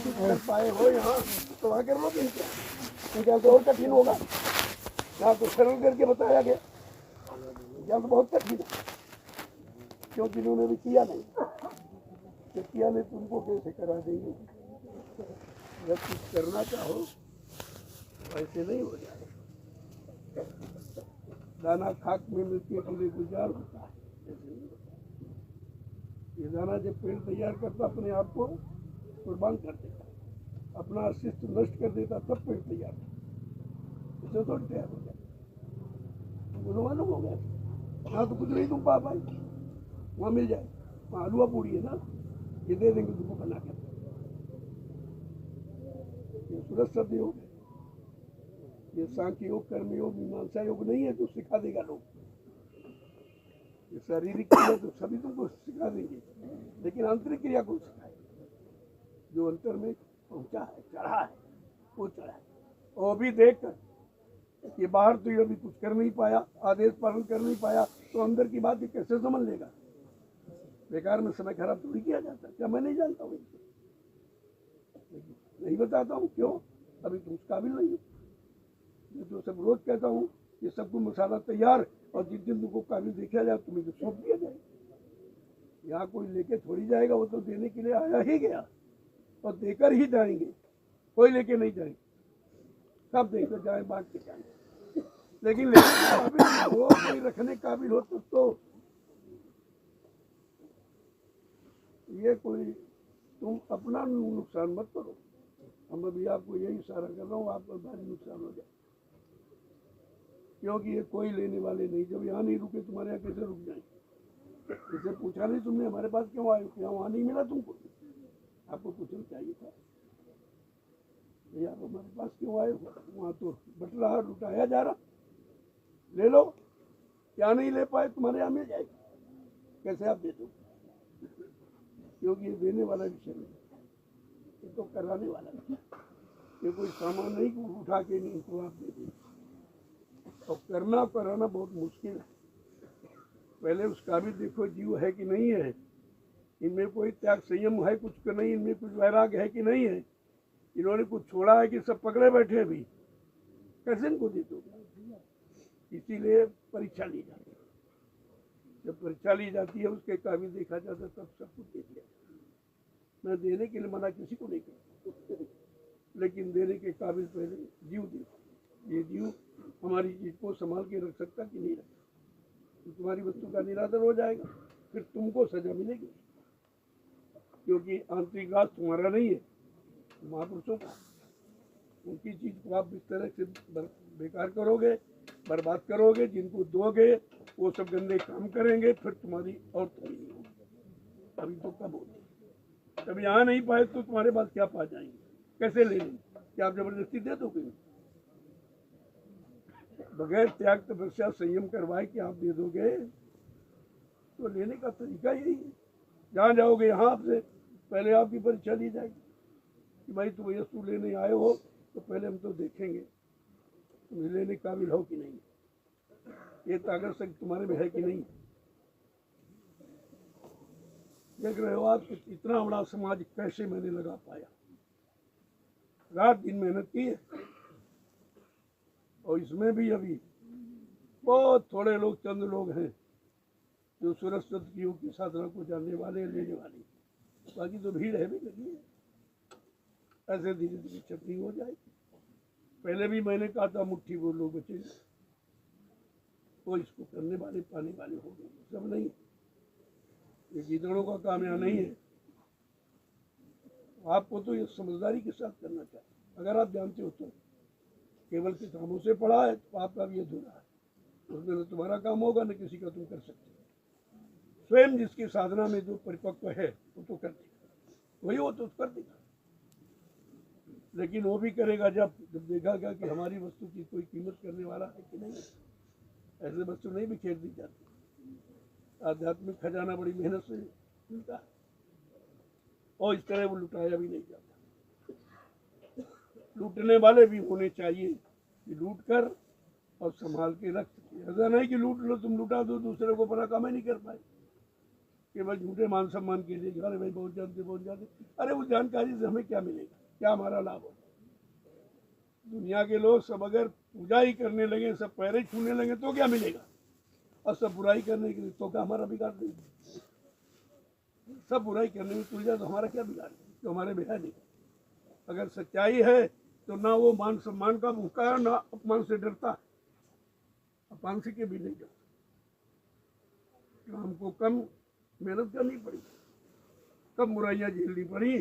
भी कर पाए हो यहाँ तो आगे लोग इनका तो और कठिन होगा। यहाँ तो सरल करके बताया गया, यहाँ तो बहुत कठिन है क्योंकि इन्होंने भी किया नहीं। तो किया नहीं तुमको कैसे करा देंगे? जब कुछ करना चाहो वैसे नहीं हो जाए। दाना खाक में मिलके पूरे गुजार होता है, ऐसे नहीं होता। ये दाना जब पेड़ तैयार करता अपने आप को कुर्बान कर देता, अपना अस्तित्व नष्ट कर देता, तब पेड़ तैयार था। इससे तो तैयार हो जाए। तो मालूम हो गया यहाँ तो कुछ नहीं तुम पा पाए, वहाँ मिल जाए। वहाँ हलवा पूड़ी है ना, ये दे देंगे तुमको बना कर। ये सूरज शब्द योग है, ये सांख्य योग, कर्म योग, मीमांसा योग नहीं है जो सिखा देगा लोग। ये शारीरिक क्रिया तो सभी तुमको सिखा देंगे, लेकिन आंतरिक क्रिया को सिखाए जो अंतर में पहुंचा है, चढ़ा है, वो चढ़ा है। और भी देख कर ये बाहर तो ये अभी कुछ कर नहीं पाया, आदेश पालन कर नहीं पाया, तो अंदर की बात ये कैसे समझ लेगा? बेकार में समय खराब थोड़ी किया जाता। क्या मैं नहीं जानता हूँ? नहीं बताता हूँ क्यों? अभी तुम उस काबिल नहीं हो। मैं तो सब रोज कहता हूँ ये सब कुछ मसाला तैयार, और जिस दिन तुमको काबिल देखा जाए तुम्हें तो सौंप दिया जाए। यहाँ कोई लेके थोड़ी जाएगा, वो तो देने के लिए आया ही गया और देकर ही जाएंगे, कोई लेके नहीं जाएंगे। सब देकर जाए, बांट के जाएंगे, लेकिन काबिल हो, कोई रखने काबिल हो तो ये कोई तुम अपना नुकसान मत करो। हम अभी आपको यही इशारा कर रहा हूँ, आपको भारी नुकसान हो जाए, क्योंकि ये कोई लेने वाले नहीं। जब यहाँ नहीं रुके तुम्हारे यहाँ कैसे रुक जाएंगे? इसे पूछा नहीं तुमने हमारे पास क्यों आए? क्या वहाँ नहीं मिला तुमको? आपको पूछना चाहिए था भैया आप हमारे पास क्यों आए हो? वहाँ तो बट रहा, लुटाया जा रहा। ले लो, क्या नहीं ले पाए तुम्हारे यहाँ मिल जाएगा। कैसे आप दे दो? क्योंकि ये देने वाला विषय नहीं, ये तो कराने वाला है। ये कोई सामान नहीं कि उठा के नहीं तो आप दे दें। और करना कराना बहुत मुश्किल है। पहले उसका भी देखो जीव है कि नहीं है, इनमें कोई त्याग संयम है कुछ का नहीं, इनमें कुछ वैराग्य है कि नहीं है, इन्होंने कुछ छोड़ा है कि सब पकड़े बैठे अभी, कैसे इनको दे दो? इसीलिए परीक्षा ली जाती है। जब परीक्षा ली जाती है उसके काबिल देखा जाता है, तब सब कुछ दे दिया। मैं देने के लिए मना किसी को नहीं करता, लेकिन देने के काबिल पहले जीव देखो। ये जीव हमारी चीज को संभाल के रख सकता कि नहीं रखता? तो तुम्हारी वस्तु का निरादर हो जाएगा, फिर तुमको सजा मिलेगी, क्योंकि आंतरिक राज तुम्हारा नहीं है, महापुरुषों का। उनकी चीज को आप इस तरह से बेकार करोगे, बर्बाद करोगे, जिनको दोगे वो सब गंदे काम करेंगे, फिर तुम्हारी और थोड़ी नहीं होगी। अभी तो कब होगी? जब यहाँ नहीं पाए तो तुम्हारे पास क्या पा जाएंगे? कैसे ले लेंगे? क्या आप जबरदस्ती दे दोगे? बगैर त्याग तपस्या संयम करवाए कि आप दे दोगे, तो लेने का तरीका यही है। जहाँ जाओगे यहाँ आपसे पहले आपकी परीक्षा ली जाएगी कि भाई तुम वस्तु लेने आए हो, तो पहले हम तो देखेंगे तुम लेने काबिल हो कि नहीं, ये ताकत शक्ति तुम्हारे में है कि नहीं। देख रहे हो आप इतना बड़ा समाज कैसे मैंने लगा पाया, रात दिन मेहनत की है। और इसमें भी अभी बहुत थोड़े लोग, चंद लोग हैं जो सूरज चंद्र योग की साधना को जानने वाले, लेने वाले, बाकी तो भीड़ है भी लगी है। ऐसे धीरे धीरे छटनी हो जाएगी। पहले भी मैंने कहा था मुट्ठी वो लोग बचे, वो इसको करने वाले पाने वाले हो गए, सब नहीं। ये गीदड़ों का काम यहाँ नहीं है। आपको तो ये समझदारी के साथ करना चाहिए। अगर आप जानते हो तो केवल किताबों से पढ़ा है तो आपका भी अधूरा है, उसमें न तुम्हारा काम होगा न किसी का तुम कर सकते। स्वयं जिसकी साधना में जो परिपक्व है वो तो कर देगा, वही वो तो कर देगा। लेकिन वो भी करेगा जब देखेगा कि हमारी वस्तु की कोई कीमत करने वाला है कि नहीं। ऐसे वस्तु नहीं बिखेर दी जाती। आध्यात्मिक खजाना बड़ी मेहनत से मिलता है, और इस तरह वो लुटाया भी नहीं जाता। लूटने वाले भी होने चाहिए कि लूट कर और संभाल के रख सके। ऐसा नहीं कि लूट लो तुम, लुटा दो, दूसरे को बड़ा काम ही नहीं कर पाए। केवल झूठे मान सम्मान के लिए, अरे भाई बहुत जानते। अरे उस जानकारी से हमें क्या मिलेगा, क्या हमारा लाभ हो? दुनिया के लोग सब अगर पूजा ही करने लगे, सब पैरे छूने लगे तो क्या मिलेगा? और सब बुराई करने के लिए तो क्या हमारा बिगाड़ देंगे? सब बुराई करने में तुल जाए तो हमारा क्या बिगाड़, जो हमारे में है नहीं। अगर सच्चाई है तो ना वो मान सम्मान का भूखा है, ना अपमान से डरता है। अपमान से के भी नहीं डरता। तो हमको कम मेहनत करनी पड़ी, कम बुराइयां झेलनी पड़ी,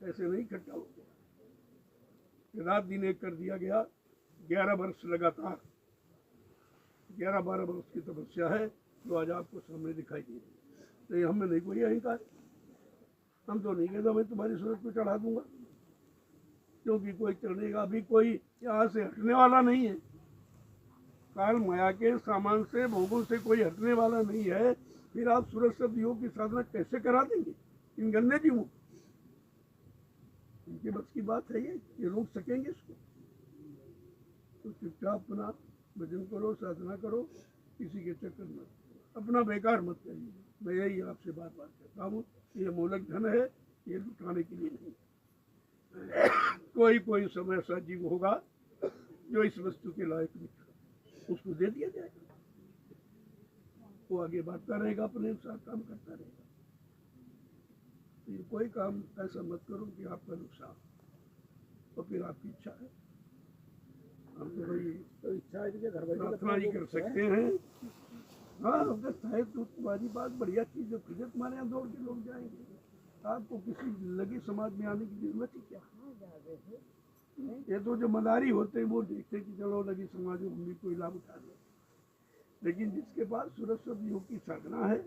ऐसे नहीं इकट्ठा हो गया। रात दिन एक कर दिया गया। 11 वर्ष लगातार, 11-12 वर्ष की तपस्या है जो आज आपको सामने दिखाई दे रही है। तो ये हमें नहीं कोई अहंकार, हम तो नहीं कहते मैं तुम्हारी सूरत को चढ़ा दूंगा, क्योंकि कोई चढ़ने का अभी कोई यहाँ से हटने वाला नहीं है। काल माया के सामान से, भोगों से कोई हटने वाला नहीं है। फिर आप सूरज शब्द योग की साधना कैसे करा देंगे इन गंदे जीवों? इनके बस की बात है ये रोक सकेंगे इसको? तो चुपचाप अपना भजन करो, साधना करो, किसी के चक्कर मत, अपना बेकार मत करिए। मैं यही आपसे बात कहता हूँ, ये मूलक धन है, ये लुटाने के लिए नहीं। कोई समय ऐसा जीव होगा जो इस वस्तु के लायक नहीं, उसको दे दिया जाएगा, वो आगे बढ़ता रहेगा, अपने अनुसार काम करता रहेगा। तो ये कोई काम ऐसा मत करो कि आपका नुकसान, तो फिर आपकी इच्छा है, हम तो भाई तो इच्छा है कि घर प्रार्थना ही कर सकते हैं। हाँ अगर चाहे तो तुम्हारी बात बढ़िया चीज़ है, फिर तुम्हारे यहाँ दौड़ के लोग जाएंगे। आपको किसी लगे समाज में आने की जरूरत ही क्या? ये तो जो मदारी होते हैं वो देखते कि चलो लगी समाज में हम भी कोई लाभ उठा लें, लेकिन जिसके पास सूरज शब्द योग की साधना है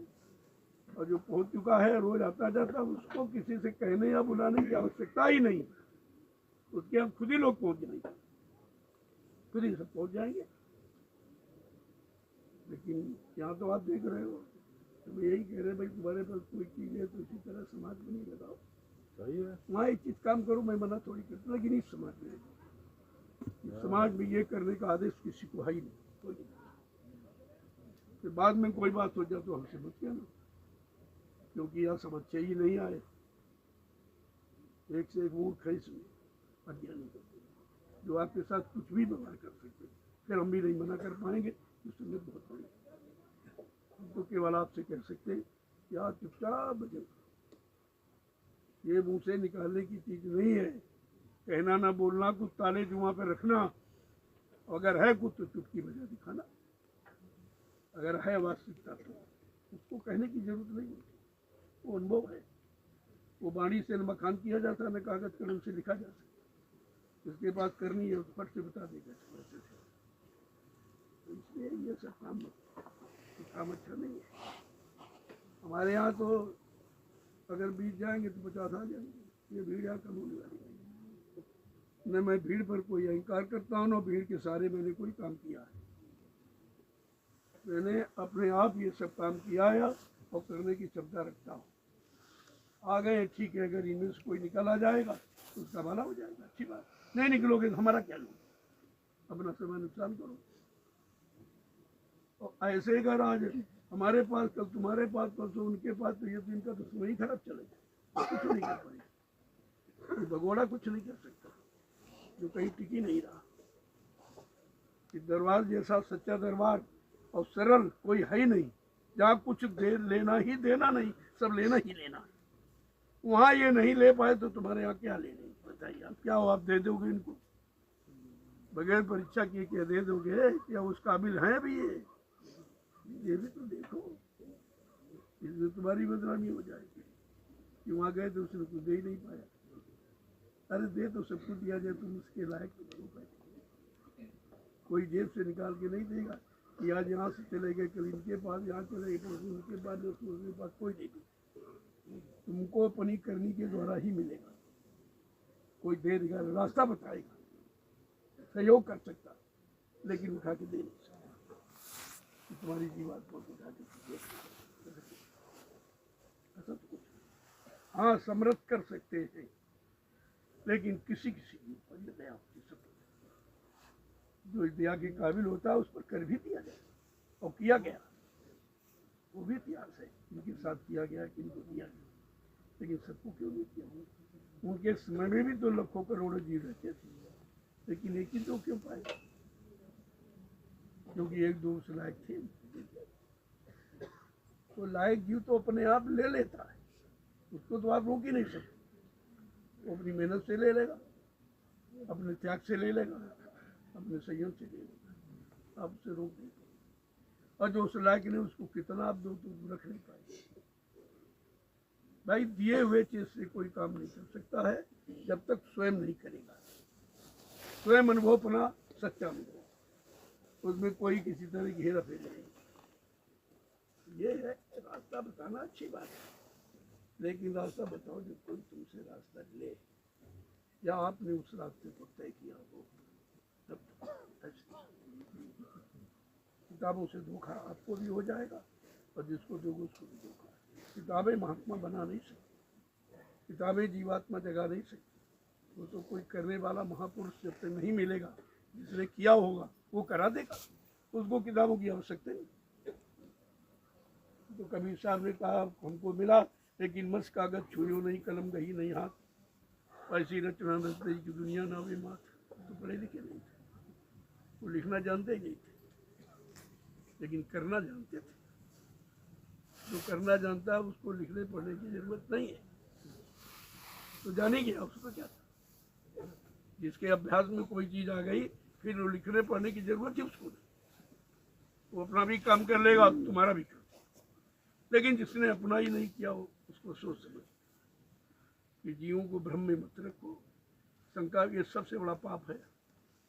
और जो पहुंच चुका है, रोज आता जाता, उसको किसी से कहने या बुलाने की आवश्यकता ही नहीं। उसके हम खुद ही लोग पहुंच जाएंगे, खुद ही सब पहुंच जाएंगे। लेकिन यहाँ तो आप देख रहे हो, तो यही कह रहे भाई तुम्हारे पास कोई चीज़ है तो इसी तरह समाज में नहीं लगाओ। सही है, वहाँ एक चीज काम करो, मैं मना थोड़ी करता, लेकिन इस समाज में ये करने का आदेश किसी को है ही नहीं। फिर बाद में कोई बात हो जाए तो हमसे मत कहना, क्योंकि यह सब अच्छे ही नहीं आए। एक से एक मूर्ख है इसमें, अज्ञानी जो आपके साथ कुछ भी व्यवहार कर सकते, फिर हम भी नहीं मना कर पाएंगे, तो संगत बहुत बड़ी। हम तो केवल आपसे कह सकते कि आप चुपचाप भजन, ये मुंह से निकालने की चीज नहीं है। कहना ना बोलना, कुछ ताले जुआ पे रखना, अगर है कुछ तो चुटकी बजा दिखाना, अगर है वास्तविकता तो उसको कहने की जरूरत नहीं है, वो अनुभव है। वो वाणी से न बखान किया जाता है, न कागज कलम से लिखा जा सकता। जिसके पास करनी है उस पर से बता देगा। तो इसलिए ये सब काम अच्छा नहीं है। हमारे यहाँ तो अगर बीत जाएंगे तो 50 आ जाएंगे, ये भीड़ यहाँ कम होने वाली है। न मैं भीड़ पर कोई अहंकार करता हूँ, न भीड़ के सारे मैंने कोई काम किया है। मैंने अपने आप ये सब काम किया है और करने की क्षमता रखता हूँ। आ गए ठीक है, अगर इनमें से कोई निकल आ जाएगा तो उसका भला हो जाएगा, अच्छी बात। नहीं निकलोगे तो हमारा क्या लो, अपना समय नुकसान करो। और ऐसे अगर आज हमारे पास, कल तुम्हारे पास, परसों उनके पास, तो ये तो इनका तो समय ही खराब चलेगा, कुछ नहीं कर पाएगा। भगोड़ा कुछ नहीं कर सकता जो कहीं टिकी नहीं रहा। इस दरबार जैसा सच्चा दरबार और सरल कोई है ही नहीं, जहाँ कुछ दे लेना ही देना नहीं, सब लेना ही लेना। वहाँ ये नहीं ले पाए तो तुम्हारे यहाँ क्या लेने, बताइए आप क्या हो? आप दे दोगे इनको बगैर परीक्षा किए, क्या दे दोगे? क्या उस काबिल हैं भी? ये भी तो देखो, इसमें तुम्हारी बदनामी हो जाएगी कि वहाँ गए तो उसने कुछ दे ही नहीं पाया। अरे दे तो सब कुछ दिया जाए, तुम उसके लायक तो बनो पाए। कोई जेब से निकाल के नहीं देगा कि आज यहाँ से चले गए, कल इनके पास, यहाँ चले गए उनके पास, उसके पास, कोई नहीं। तुमको अपनी करनी के द्वारा ही मिलेगा। कोई दे देगा, रास्ता बताएगा, सहयोग कर सकता, लेकिन उठा के दे नहीं सकता। तुम्हारी जीवात को उठा के ऐसा तो कुछ, हाँ समर्थ कर सकते हैं, लेकिन किसी दया होती सब, जो इस दया के काबिल होता है उस पर कर भी दिया जाए, और किया गया। वो भी इतिहास है, इनके साथ किया गया कि इनको दिया गया, लेकिन सबको क्यों नहीं किया? उनके समय में भी तो लाखों करोड़ों जीव रहते थे, लेकिन एक ही तो क्यों पाए? क्योंकि एक दो उस लायक थे। तो लायक जीव तो अपने आप ले लेता है, उसको तो आप रोक ही नहीं सकते। वो अपनी मेहनत से ले लेगा, अपने त्याग से ले लेगा, अपने संयम से ले लेगा, आप उसे रोक नहीं। और जो उस लायक नहीं, उसको कितना आप दो तो रख नहीं पाएंगे। भाई दिए हुए चीज से कोई काम नहीं कर सकता है जब तक स्वयं नहीं करेगा। स्वयं अनुभव अपना सच्चा अनुभव, उसमें कोई किसी तरह की हेरा फेरी नहीं। ये है रास्ता बताना अच्छी बात है, लेकिन रास्ता बताओ जब कोई तुमसे रास्ता ले या आपने उस रास्ते को तय किया हो, तब किताबों से धोखा आपको भी हो जाएगा और जिसको दोगे उसको भी धोखा। किताबें महात्मा बना नहीं सकती, किताबें जीवात्मा जगा नहीं सकती। वो तो कोई करने वाला महापुरुष जब तक नहीं मिलेगा, जिसने किया होगा वो करा देगा, उसको किताबों की आवश्यकता नहीं। तो कबीर साहब ने कहा हमको मिला, लेकिन मस कागज छुयो नहीं, कलम गही नहीं हाथ, ऐसी रचना रचने की दुनिया ना वे मात। तो पढ़े लिखे नहीं थे, वो लिखना जानते ही नहीं थे, लेकिन करना जानते थे। जो करना जानता है उसको लिखने पढ़ने की जरूरत नहीं है, तो जाने गया उसको क्या था। जिसके अभ्यास में कोई चीज आ गई, फिर वो लिखने पढ़ने की जरूरत ही उसको नहीं। वो अपना भी काम कर लेगा, तुम्हारा भी कर। लेकिन जिसने अपना ही नहीं किया हो, उसको सोच समझ कि जीवों को भ्रम में मत रखो। शंका ये सबसे बड़ा पाप है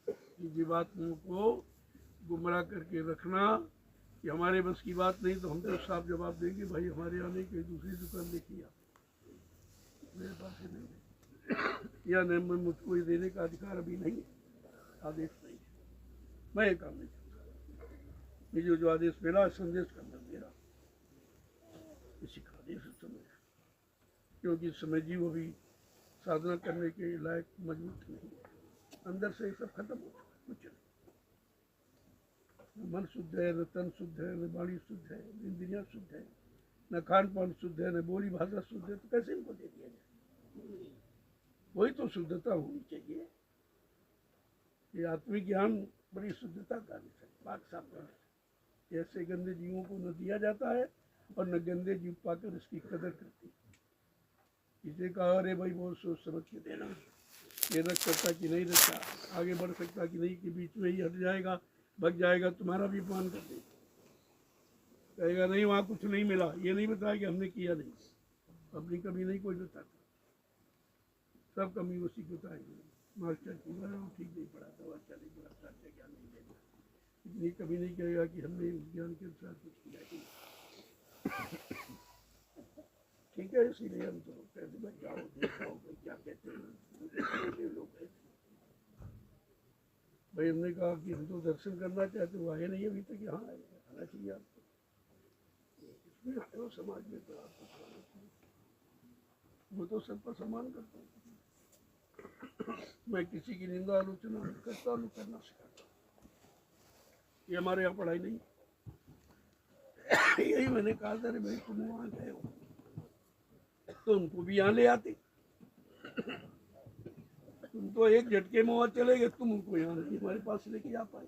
कि जीवात्माओं को गुमराह करके रखना। कि हमारे बस की बात नहीं, तो हम तो साफ जवाब देंगे भाई हमारे आने की दूसरी दुकान देखिए, मेरे पास ही नहीं है, या नहीं, मुझको ये देने का अधिकार अभी नहीं है, आदेश नहीं है, मैं ये काम नहीं करता। मुझे जो आदेश मिला संदेश करना मेरा, इसी का आदेश समय, क्योंकि समय जीव अभी साधना करने के लायक मजबूत नहीं है, अंदर से सब खत्म हो चुका, कुछ नहीं। मन शुद्ध है, न तन शुद्ध है, न वाणी शुद्ध है, न इंद्रियां शुद्ध है, न खान पान शुद्ध है, न बोली भाषा शुद्ध है, तो कैसे इनको दे दिया जाए? वही तो शुद्धता होनी चाहिए। ये आत्मिक ज्ञान बड़ी शुद्धता का विषय, बात साफ करने। ऐसे गंदे जीवों को न दिया जाता है और न गंदे जीव पाकर इसकी कदर करती। इसे कहा अरे भाई बहुत सोच समझ के देना, ये रख सकता कि नहीं रखता, आगे बढ़ सकता कि नहीं, कि बीच में ही हट जाएगा, भग जाएगा, तुम्हारा भी अपमान कर देगा, कहेगा नहीं वहाँ कुछ नहीं मिला, ये नहीं बताया कि हमने किया नहीं, अपनी कमी नहीं कोई बताता, सब कमी उसी को बताएंगे। मास्टर की ठीक नहीं पढ़ा था, अच्छा नहीं पढ़ा था, अच्छा ज्ञान नहीं देगा, इतनी कभी नहीं कहेगा कि हमने ज्ञान के अनुसार कुछ किया नहीं। ठीक है, इसीलिए हम तो कहते भाई जाओ देखो क्या कहते हैं लोग। भाई हमने कहा कि हम तो दर्शन करना चाहते, वो आए नहीं अभी तक, यहाँ आना चाहिए आपको, इसमें आए हो समाज में तो आपको आना चाहिए। वो तो सबका सम्मान करता हूँ, मैं किसी की निंदा आलोचना करता हूँ, करना सिखाता हूँ, ये हमारे यहाँ पढ़ाई नहीं। यही मैंने कहा था, भाई तुम वहाँ गए हो तो उनको भी यहाँ ले आते, तुम तो एक झटके में वहाँ चले गए, तुम उनको यहाँ नहीं हमारे पास लेके आ पाए,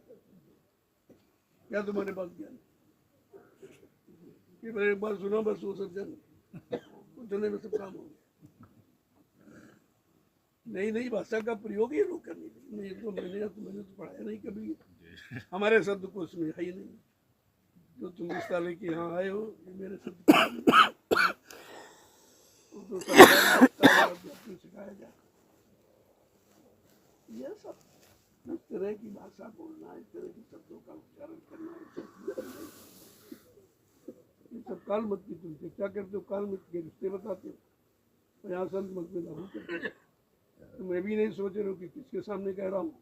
क्या तुम्हारे पास ज्ञान कि मेरे एक बार सुना बस वो सब जन उतने में सब काम हो गया। नई नई भाषा का प्रयोग ही लोग करने लगे, नहीं तो मैंने तो पढ़ाया नहीं कभी, हमारे शब्द को उसमें है ही नहीं, तो तुम इस साल के यहाँ आए हो, ये मेरे शब्द तो सिखाया जाए। ये सब इस तरह की भाषा बोलना, इस तरह के शब्दों का उच्चारण करना, ये सब काल मत की तुम क्या करते हो, काल मत के रिश्ते बताते हो, यहाँ संत मत में लागू करते हो। तो मैं भी नहीं सोच रहा हूँ कि किसके सामने कह रहा हूँ,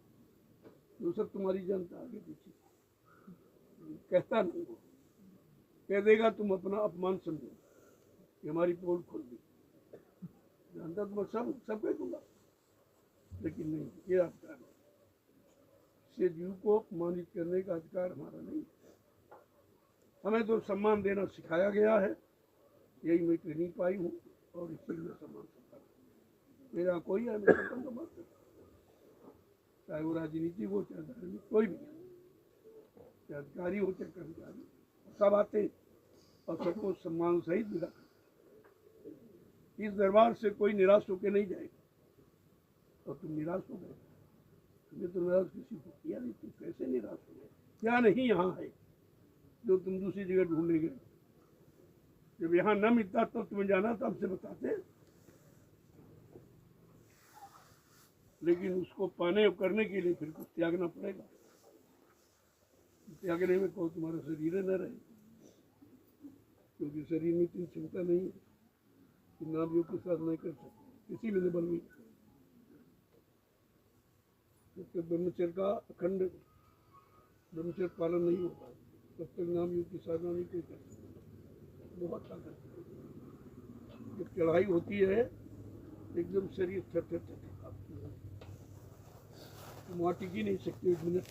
वो सब तुम्हारी जनता आगे पीछे कहता नहीं, वो कह देगा तुम अपना अपमान समझो कि हमारी पोल खोल दी, जानता तो मैं सब कह दूंगा, लेकिन नहीं, ये अधिकार नहीं, से जीव को अपमानित करने का अधिकार हमारा नहीं। हमें तो सम्मान देना सिखाया गया है, यही मैं ट्रेनिंग पाई हूँ और इसी में सम्मान करता हूँ। मेरा कोई है, मैं सम्मान तो बात करता हूँ, चाहे वो राजनीति हो, चाहे धार्मिक, कोई भी, चाहे अधिकारी हो, चाहे कर्मचारी, सब आते हैं और सबको सम्मान सहित विदा करते। इस दरबार से कोई निराश होकर नहीं जाएगा। और तुम निराश हो गए, तुमने तो निराश किसी को किया नहीं, तुम कैसे निराश हो गए? क्या नहीं यहाँ है जो तुम दूसरी जगह ढूंढने गए? जब यहाँ न मिलता तो तुम्हें जाना था, हमसे बताते। लेकिन उसको पाने और करने के लिए फिर कुछ त्यागना पड़ेगा। त्यागने में कोई तुम्हारा शरीर न रहे, क्योंकि शरीर में इतनी क्षमता नहीं है कि नाम योग के साथ नहीं कर सकते, किसी में बल नहीं। जब तक ब्रह्मचर्य का अखंड ब्रह्मचर्य पालन नहीं होता तब तक नाम योग की साधना नहीं कोई कर सकता। बहुत ताकत जब चढ़ाई होती है एकदम शरीर थर थर थर कांपती है, तुम वहाँ टिक ही नहीं सकते 1 मिनट।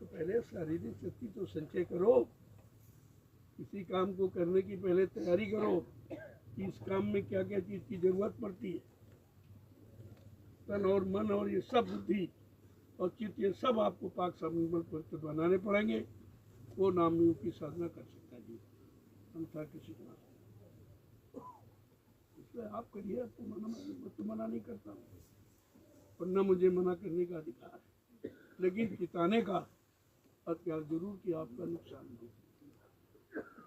तो पहले शारीरिक शक्ति तो संचय करो, किसी काम को करने की पहले तैयारी करो कि इस काम में क्या क्या चीज़ की जरूरत पड़ती है। तन और मन और ये सब बुद्धि और चित्त, ये सब आपको पाक सामने पर बनाने पड़ेंगे। वो नाम योग की साधना कर सकता है जी, अंतर किसी को। इसलिए आप करिए, आपको मना नहीं करता हूँ, और न मुझे मना करने का अधिकार है, लेकिन चिताने का अत्याचार जरूर कि आपका नुकसान हो,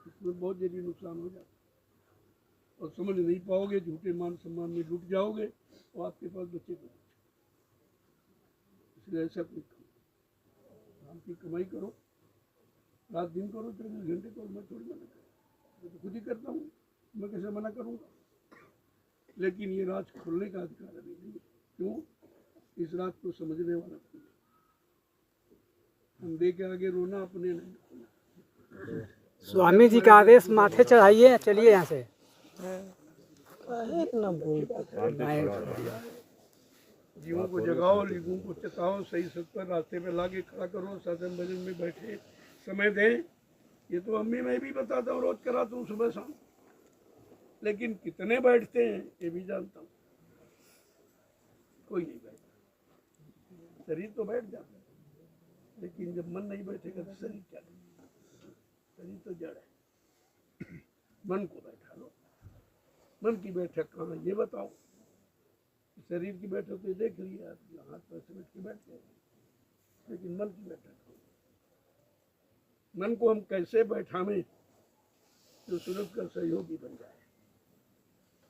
इसमें बहुत जल्दी नुकसान हो जाता और समझ नहीं पाओगे, झूठे मान सम्मान में डूब जाओगे और आपके पास बच्चे को। इसलिए ऐसा कोई काम की कमाई करो, रात दिन करो, 24 घंटे करो, मैं थोड़ी मना करूँ, मैं तो खुद ही करता हूँ, मैं कैसे मना करूँगा? लेकिन ये राज खोलने का अधिकार अभी नहीं है। क्यों? इस रात को समझने वाला कोई नहीं। अंधे के आगे रोना, अपने नहीं खोलना। स्वामी जी का आदेश माथे चढ़ाइए, चलिए यहाँ से। जीवों को जगाओ, युगों को चेताओ, सही सत्तर रास्ते पे लाके खड़ा करो, साधन भजन में बैठे समय दें। ये तो अम्मी मैं भी बताता हूँ, रोज कराता हूँ सुबह शाम, लेकिन कितने बैठते हैं ये भी जानता हूँ, कोई नहीं बैठता। शरीर तो बैठ जाता है, लेकिन जब मन नहीं बैठेगा तो शरीर क्या करेगा? शरीर तो जड़ है। मन को बैठा लो। मन की बैठक कहाँ, ये बताओ। शरीर की बैठक तो देख लिया, हाथ पैर से बैठ के बैठ गए, लेकिन मन की बैठक, मन को हम कैसे बैठावें जो सूरत का सहयोगी बन जाए।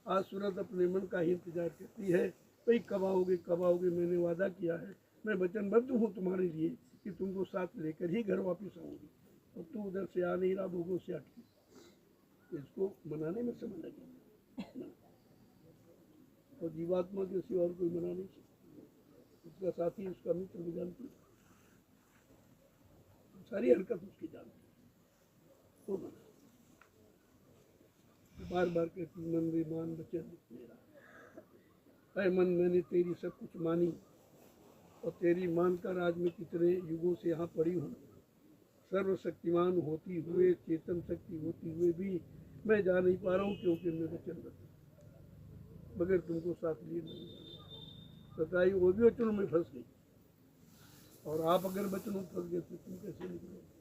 आज सूरत अपने मन का ही इंतजार करती है, भाई कब आओगे कब आओगे, मैंने वादा किया है, मैं वचनबद्ध हूँ तुम्हारे लिए कि तुमको साथ लेकर ही घर वापस आऊंगी, और तू उधर से आ नहीं रहा, भोगों से अटकी। इसको मनाने में समय लगेगा, और जीवात्मा के सिवा और कोई मना नहीं सकता। उसका साथी, उसका मित्र भी जानती, सारी हरकत उसकी जानती, तो मना। बार बार कहती, मन रे मान वचन मेरा, ऐ मन मैंने तेरी सब कुछ मानी, और तेरी मानकर आज मैं कितने युगों से यहाँ पड़ी हूँ। सर्वशक्तिमान होती हुए, चेतन शक्ति होती हुए भी मैं जा नहीं पा रहा हूँ, क्योंकि मैं वचनबद्ध बगैर तुमको साथ लिए नहीं। सताई वो भी वचनों में फंस गई, और आप अगर वचनों में फंस गए तो तुम कैसे निकलोगे?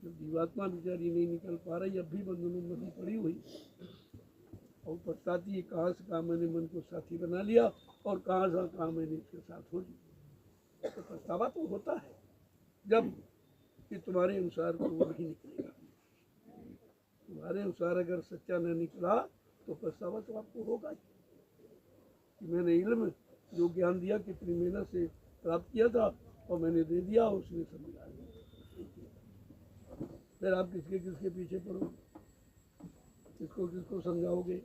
जब जीवात्मा बेचारी नहीं निकल पा रही, अब भी बंधनों में पड़ी हुई, और पछताती है, कहाँ से कहाँ मैंने मन को साथी बना लिया, और कहाँ से कहाँ मैंने इसके साथ हो लिया। तो पछतावा तो होता है जब कि तुम्हारे अनुसार तो वो नहीं निकलेगा। तुम्हारे अनुसार अगर सच्चा न निकला तो पछतावा तो आपको होगा ही, कि मैंने इल्म जो ज्ञान दिया कितनी मेहनत से प्राप्त किया था, और मैंने दे दिया, उसने समझा दिया। फिर आप किसके किसके पीछे पड़ोगे, किसको किसको समझाओगे?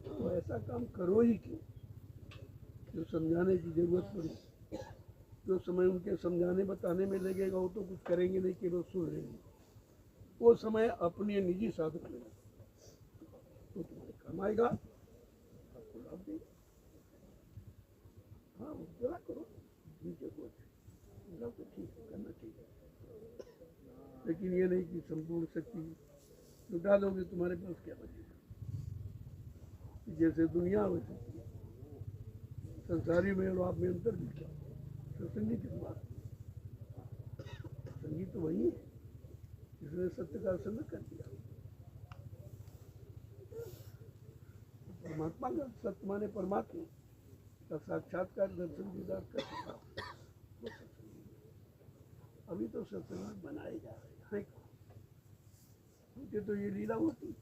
तो ऐसा काम करो ही क्यों जो समझाने की जरूरत पड़ी। जो समय उनके समझाने बताने में लगेगा वो तो कुछ करेंगे नहीं, केवल सुन लेंगे। वो समय अपने निजी साधन में तो तुम्हारे काम आएगा, आपको लाभ देगा। हाँ, जरा करो, ठीक है, तो ठीक है, करना चाहिए। संपूर्ण शक्ति लुटा दोगे, तुम्हारे पास क्या बचेगा? जैसे दुनिया वैसे संसारी में और आप में अंतर भी क्या? सत्संगी किस बात? संगी तो वही है जिसने सत्य का संग कर दिया। परमात्मा का सत्य माने परमात्मा का साक्षात्कार दर्शन दीदार कर चुका वो सत्संगी। अभी तो सत्संगी बनाए जा रहे हैं, क्योंकि तो ये लीला होती।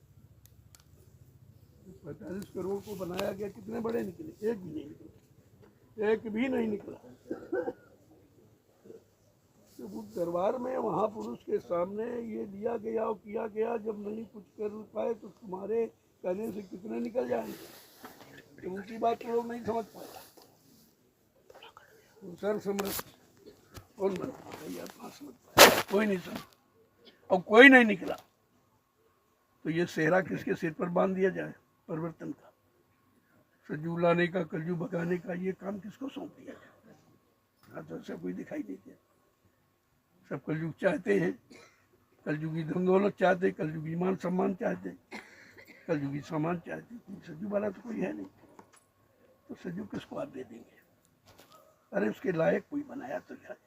45 करोड़ को बनाया गया, कितने बड़े निकले? एक भी नहीं निकला, एक भी नहीं निकला। तो उस दरबार में महापुरुष के सामने ये लिया गया और किया गया, जब नहीं कुछ कर पाए तो तुम्हारे कहने से कितने निकल जाएंगे? तो उनकी बात तो लोग नहीं समझ पाए। सर समझ कौन बन पाता यार? समझ पाया कोई नहीं समझ, और कोई नहीं निकला। तो ये सेहरा किसके सिर पर बांध दिया जाए? परिवर्तन का, सजू लाने का, कलजू भगाने का, ये काम किसको सौंप दिया जाए? हाँ, तो ऐसा कोई दिखाई नहीं दिया। सब कलयुग चाहते हैं, कलयुगी धन दौलत चाहते, कलयुगी मान सम्मान चाहते, कलयुगी सामान चाहते। सजू वाला तो कोई है नहीं, तो सजू किसको आप दे देंगे? अरे उसके लायक कोई बनाया तो जाए,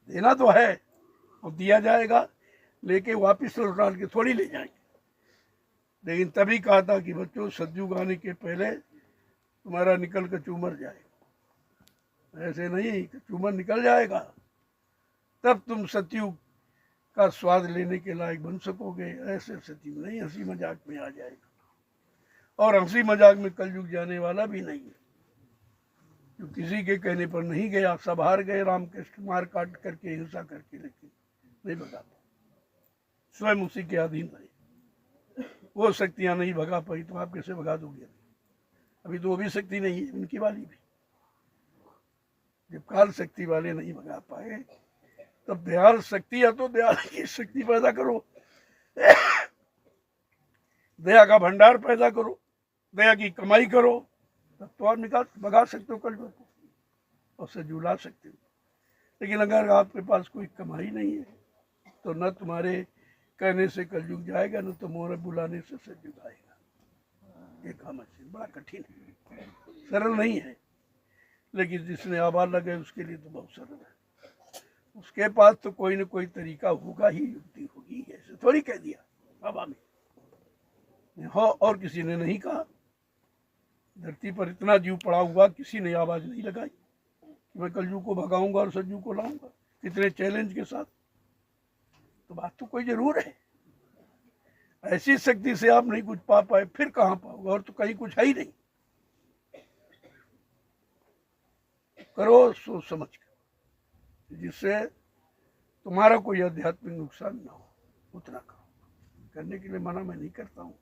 देना तो है और दिया जाएगा, लेके वापिस लौटा के थोड़ी ले जाएंगे। लेकिन तभी कहा था कि बच्चों सतयुग आने के पहले तुम्हारा निकल कर चूमर जाएगा। ऐसे नहीं, चूमर निकल जाएगा तब तुम सतयुग का स्वाद लेने के लायक बन सकोगे। ऐसे सतयुग नहीं, हंसी मजाक में आ जाएगा, और हंसी मजाक में कलयुग जाने वाला भी नहीं है। जो किसी के कहने पर नहीं गया, सब हार गए, रामकृष्ण मार काट करके, हिंसा करके, लेकिन नहीं भगा पाए, स्वयं उसी के अधीन रहे। वो शक्तियां नहीं भगा पाई तो आप कैसे भगा दोगे? अभी तो वो भी शक्ति नहीं है उनकी वाली भी। जब काल शक्ति वाले नहीं भगा पाए, तब दयाल शक्ति, या तो दयाल की शक्ति पैदा करो, दया का भंडार पैदा करो, दया की कमाई करो, तब तो आप निकाल भगा सकते हो कलयुग को और सजूला सकते हो। लेकिन अगर आपके पास कोई कमाई नहीं है, तो न तुम्हारे कहने से कलयुग जाएगा, न तो मोहर बुलाने से सतयुग आएगा। ये काम बड़ा कठिन है, सरल नहीं है, लेकिन जिसने आवाज लगे उसके लिए तो बहुत सरल है। उसके पास तो कोई न कोई तरीका होगा ही, युक्ति होगी। ऐसे थोड़ी कह दिया हवा में हो, और किसी ने नहीं कहा। धरती पर इतना जीव पड़ा हुआ, किसी ने आवाज नहीं लगाई कि मैं कलयुग को भगाऊंगा और सतयुग को लाऊंगा, कितने चैलेंज के साथ। तो बात तो कोई जरूर है। ऐसी शक्ति से आप नहीं कुछ पा पाए, फिर कहां पाओगे? और तो कहीं कुछ है ही नहीं। करो सोच समझ कर, जिससे तुम्हारा कोई आध्यात्मिक नुकसान ना हो, उतना करो। करने के लिए मना मैं नहीं करता हूँ,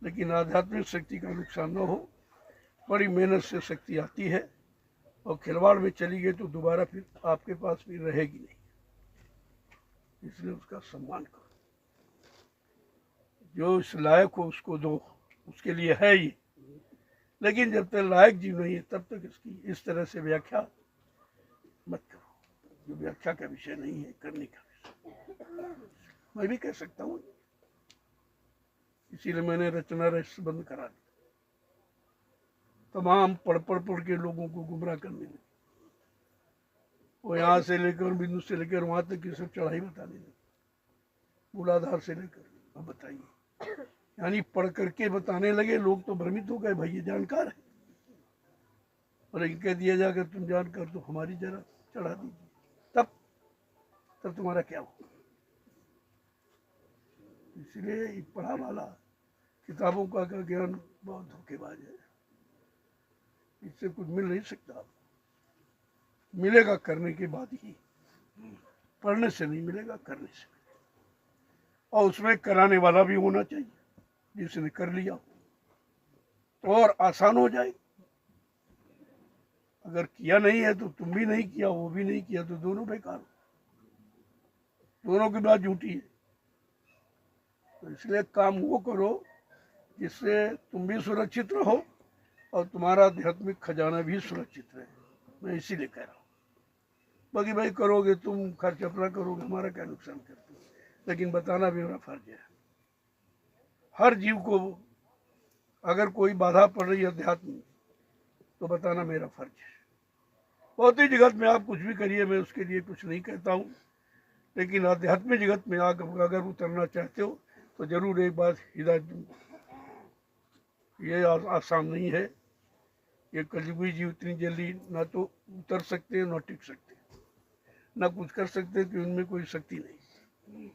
लेकिन आध्यात्मिक शक्ति का नुकसान ना हो। बड़ी मेहनत से शक्ति आती है, और खिलवाड़ में चली गई तो दोबारा फिर आपके पास भी रहेगी नहीं। इसलिए उसका सम्मान करो। जो इस लायक हो उसको दो, उसके लिए है ही। लेकिन जब तक लायक जीव नहीं है, तब तक इसकी इस तरह से व्याख्या मत करो, जो व्याख्या का विषय नहीं है, करने का विषय। मैं भी कह सकता हूँ, इसीलिए मैंने रचना रस बंद करा दी। तमाम पढ़ के लोगों को गुमराह करने लगे। वो यहाँ से लेकर, बिंदु से लेकर वहां तक की सब चढ़ाई बताने लगे, मूलाधार से लेकर। अब बताइए, यानी पढ़ करके बताने लगे। लोग तो भ्रमित हो गए, भाई ये जानकार है, और एक कह दिया जाकर तुम जानकार, तो हमारी जरा चढ़ा दीजिए, तब तुम्हारा क्या हो? इसलिए पढ़ा वाला किताबों का ज्ञान बहुत धोखेबाज है, इससे कुछ मिल नहीं सकता। मिलेगा करने के बाद ही, पढ़ने से नहीं मिलेगा, करने से मिलेगा। और उसमें कराने वाला भी होना चाहिए, जिसने कर लिया तो और आसान हो जाए। अगर किया नहीं है तो तुम भी नहीं किया, वो भी नहीं किया, तो दोनों बेकार हो, दोनों की बात झूठी है। तो इसलिए काम वो करो जिससे तुम भी सुरक्षित रहो और तुम्हारा आध्यात्मिक खजाना भी सुरक्षित रहे। मैं इसीलिए कह रहा हूँ। बाकी भाई करोगे तुम, खर्च अपना करोगे, हमारा क्या नुकसान करते हो? लेकिन बताना भी मेरा फर्ज है। हर जीव को अगर कोई बाधा पड़ रही है अध्यात्म में तो बताना मेरा फर्ज है। भौतिक जगत में आप कुछ भी करिए, मैं उसके लिए कुछ नहीं कहता हूँ, लेकिन आध्यात्मिक जगत में आकर अगर उतरना चाहते हो तो जरूर एक बात हिदायत दूंगा। ये आसान नहीं है, ये कलयुगी जीव इतनी जल्दी ना तो उतर सकते हैं ना टिक सकते हैं, ना कुछ कर सकते कि उनमें कोई शक्ति नहीं।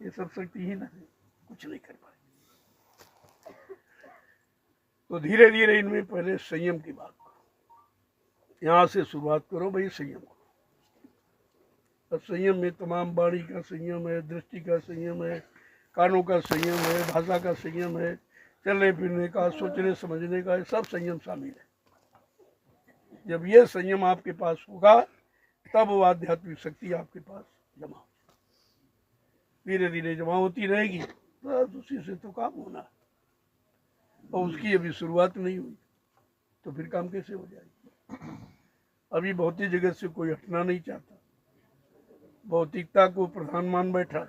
ये सब शक्ति ही ना है, कुछ नहीं कर पाए। तो धीरे धीरे इनमें पहले संयम की बात करो, यहाँ से शुरुआत करो भाई, संयम करो। और संयम में तमाम वाणी का संयम है, दृष्टि का संयम है, कानों का संयम है, भाषा का संयम है, चलने फिरने का, सोचने समझने का, सब संयम शामिल है। जब ये संयम आपके पास होगा तब वो आध्यात्मिक शक्ति आपके पास जमा हो, धीरे धीरे जमा होती रहेगी। बस उसी से तो काम होना है, और उसकी अभी शुरुआत नहीं हुई तो फिर काम कैसे हो जाएगी। अभी भौतिक जगत से कोई हटना नहीं चाहता, भौतिकता को प्रधान मान बैठा,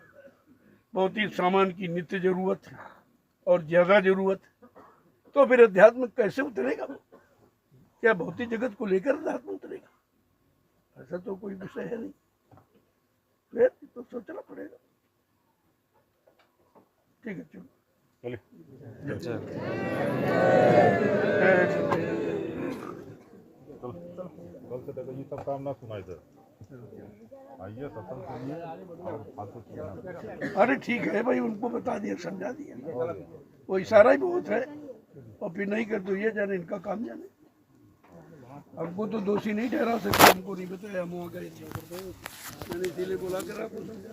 भौतिक सामान की नित्य जरूरत है और ज्यादा जरूरत है, तो फिर अध्यात्म कैसे उतरेगा वो? क्या भौतिक जगत को लेकर अध्यात्म उतरेगा? ऐसा तो कोई विषय है नहीं, फिर तो सोचना पड़ेगा। ठीक है, चलो कल से देखो ये सब काम ना सुनाई दे। आइए सत्संग सुनिए और फालतू चीजें। अरे ठीक है भाई, उनको बता दिया, समझा दिया, वो इशारा ही बहुत है। और फिर नहीं कर तो ये जाने, इनका काम जाने। हमको तो दोषी नहीं ठहरा सकते, हमको नहीं बताया, हम वहाँ गए थे, मैंने इसीलिए बोला कर आपको समझा।